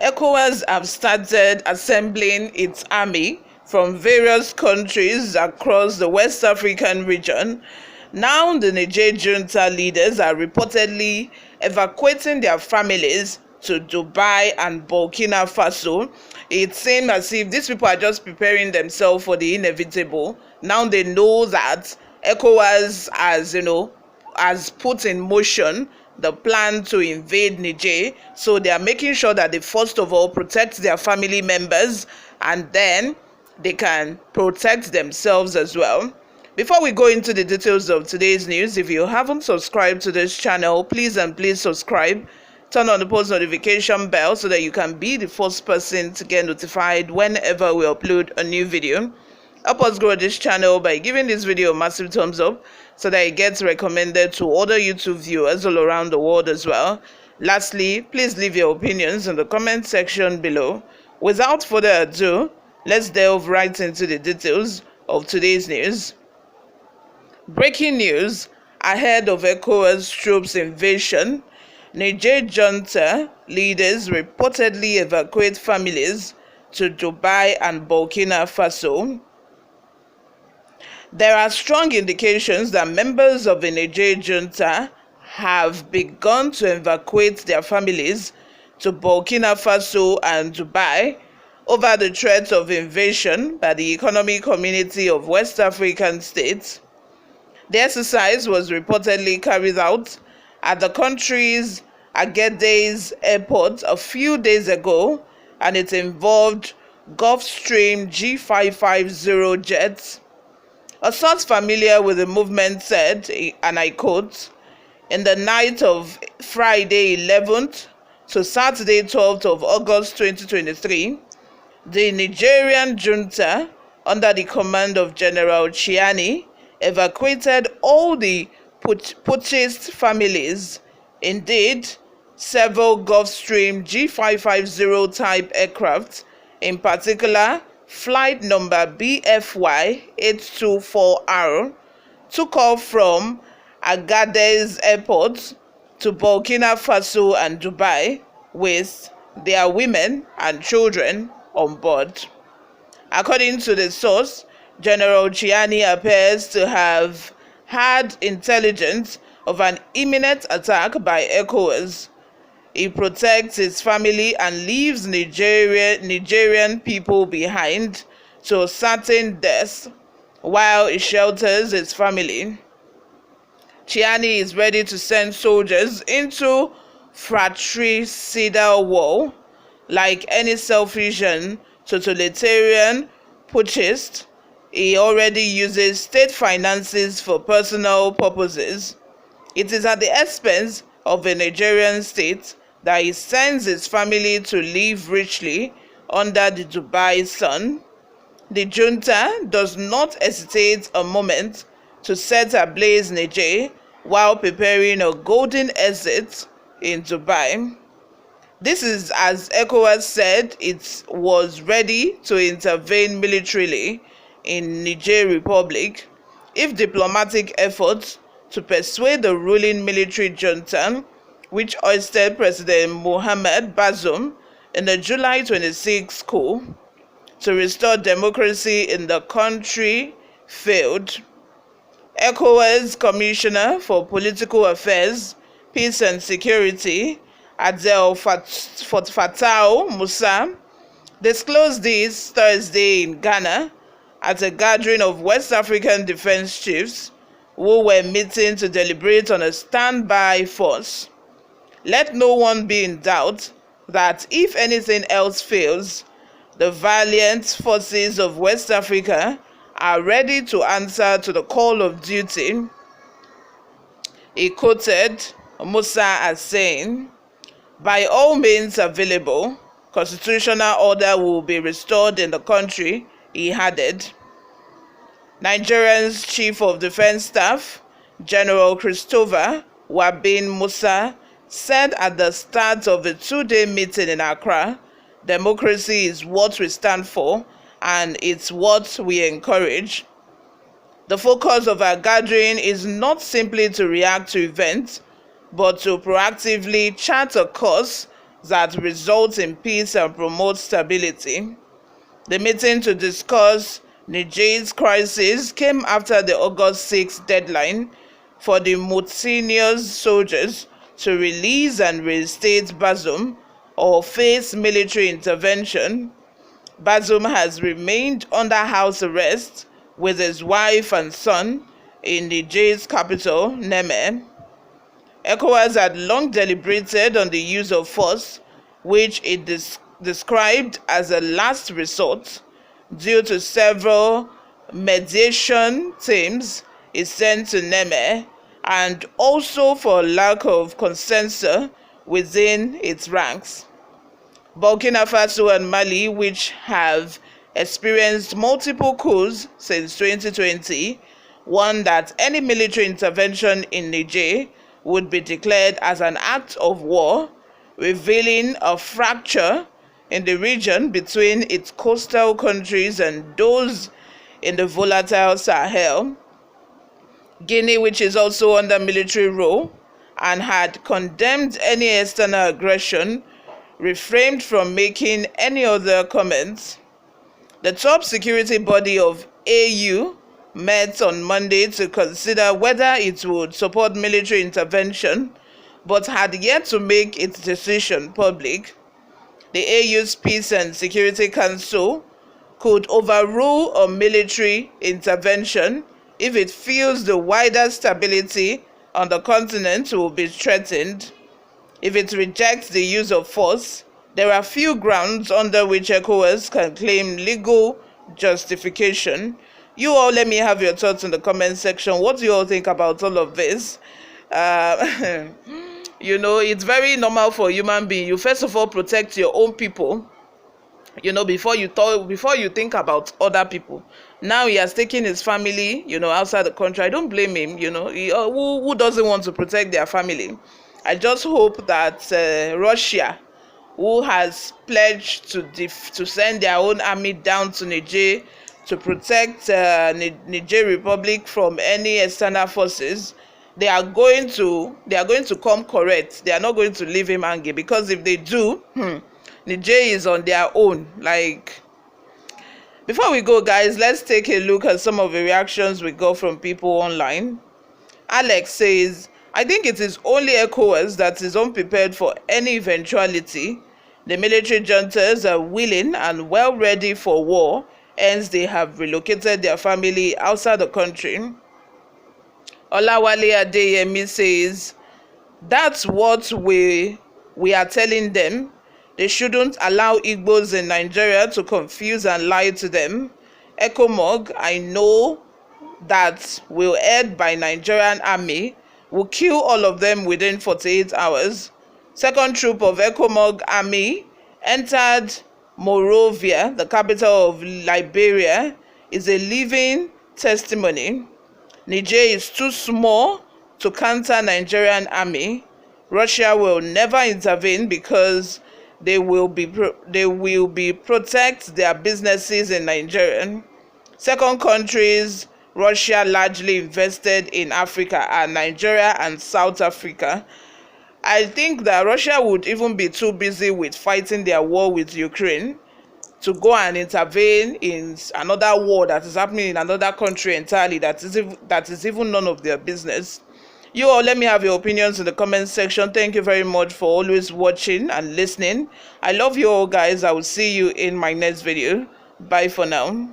ECOWAS have started assembling its army from various countries across the West African region. Now the Niger Junta leaders are reportedly evacuating their families to Dubai and Burkina Faso. It seems as if these people are just preparing themselves for the inevitable. Now they know that ECOWAS has put in motion the plan to invade Niger, so they are making sure that they first of all protect their family members, and then they can protect themselves as well. Before we go into the details of today's news, if you haven't subscribed to this channel, please subscribe. Turn on the post notification bell so that you can be the first person to get notified whenever we upload a new video. Help us grow this channel by giving this video a massive thumbs up so that it gets recommended to other YouTube viewers all around the world as well. Lastly, please leave your opinions in the comment section below. Without further ado, let's delve right into the details of today's news. Breaking news ahead of ECOWAS troops invasion. Niger Junta leaders reportedly evacuate families to Dubai and Burkina Faso. There are strong indications that members of the Niger Junta have begun to evacuate their families to Burkina Faso and Dubai over the threat of invasion by the Economic Community of West African States. The exercise was reportedly carried out at the country's Agadez airport a few days ago, and it involved Gulfstream G550 jets. A source familiar with the movement said, and I quote, "In the night of Friday 11th to Saturday 12th of August 2023, the Nigerian junta, under the command of General Chiani, evacuated all the purchased families. Indeed, several Gulfstream G550 type aircraft, in particular flight number BFY 824R, took off from Agadez Airport to Burkina Faso and Dubai with their women and children on board." According to the source, General Chiani appears to have had intelligence of an imminent attack by ECOWAS. He protects his family and leaves Nigerian people behind to certain death while he shelters his family. Chiani is ready to send soldiers into fratricidal war. Like any selfish and totalitarian putschist, he already uses state finances for personal purposes. It is at the expense of the Nigerian state that he sends his family to live richly under the Dubai sun. The junta does not hesitate a moment to set ablaze Niger while preparing a golden exit in Dubai. This is as ECOWAS said it was ready to intervene militarily in Niger Republic if diplomatic efforts to persuade the ruling military junta, which ousted President Mohamed Bazoum in the July 26 coup, to restore democracy in the country, failed. ECOWAS Commissioner for Political Affairs, Peace and Security, Abdel Fattah Musa, disclosed this Thursday in Ghana at a gathering of West African defense chiefs who were meeting to deliberate on a standby force. Let no one be in doubt that if anything else fails, the valiant forces of West Africa are ready to answer to the call of duty. He quoted Musa as saying, "By all means available, constitutional order will be restored in the country, he added. Nigeria's Chief of Defense Staff, General Christopher Wabin Musa, said at the start of a 2-day meeting in Accra, democracy is what we stand for and it's what we encourage. The focus of our gathering is not simply to react to events, but to proactively chart a course that results in peace and promotes stability. The meeting to discuss Niger's crisis came after the August 6th deadline for the mutinous soldiers to release and reinstate Bazoum or face military intervention. Bazoum has remained under house arrest with his wife and son in Niger's capital, Niamey. ECOWAS had long deliberated on the use of force, which it described as a last resort, due to several mediation teams it sent to Niamey, and also for lack of consensus within its ranks. Burkina Faso and Mali, which have experienced multiple coups since 2020, warned that any military intervention in Niger would be declared as an act of war, revealing a fracture in the region between its coastal countries and those in the volatile Sahel. Guinea, which is also under military rule and had condemned any external aggression, refrained from making any other comments. The top security body of AU met on Monday to consider whether it would support military intervention, but had yet to make its decision public. The AU's Peace and Security Council could overrule a military intervention if it feels the wider stability on the continent will be threatened. If it rejects the use of force, there are few grounds under which ECOWAS can claim legal justification. You all, let me have your thoughts in the comment section. What do you all think about all of this? It's very normal for a human being. You first of all protect your own people, before you think about other people. Now he has taken his family, outside the country. I don't blame him. Who doesn't want to protect their family? I just hope that Russia, who has pledged to send their own army down to Niger to protect Niger Republic from any external forces, they are going to come correct. They are not going to leave him hanging, because if they do, Niger is on their own. Before we go, guys, let's take a look at some of the reactions we got from people online. Alex says, I think it is only ECOWAS that is unprepared for any eventuality. The military juntas are willing and well ready for war, hence they have relocated their family outside the country. Olawale Adeyemi says, that's what we are telling them. They shouldn't allow Igbos in Nigeria to confuse and lie to them. ECOMOG, I know that will head by Nigerian army, will kill all of them within 48 hours. Second troop of ECOMOG army entered Monrovia, the capital of Liberia, is a living testimony. Niger is too small to counter Nigerian army. Russia will never intervene because they will protect their businesses in Nigeria. Second countries Russia largely invested in Africa are Nigeria and South Africa. I think that Russia would even be too busy with fighting their war with Ukraine to go and intervene in another war that is happening in another country entirely that is even none of their business. You all, let me have your opinions in the comment section. Thank you very much for always watching and listening. I love you all, guys. I will see you in my next video. Bye for now.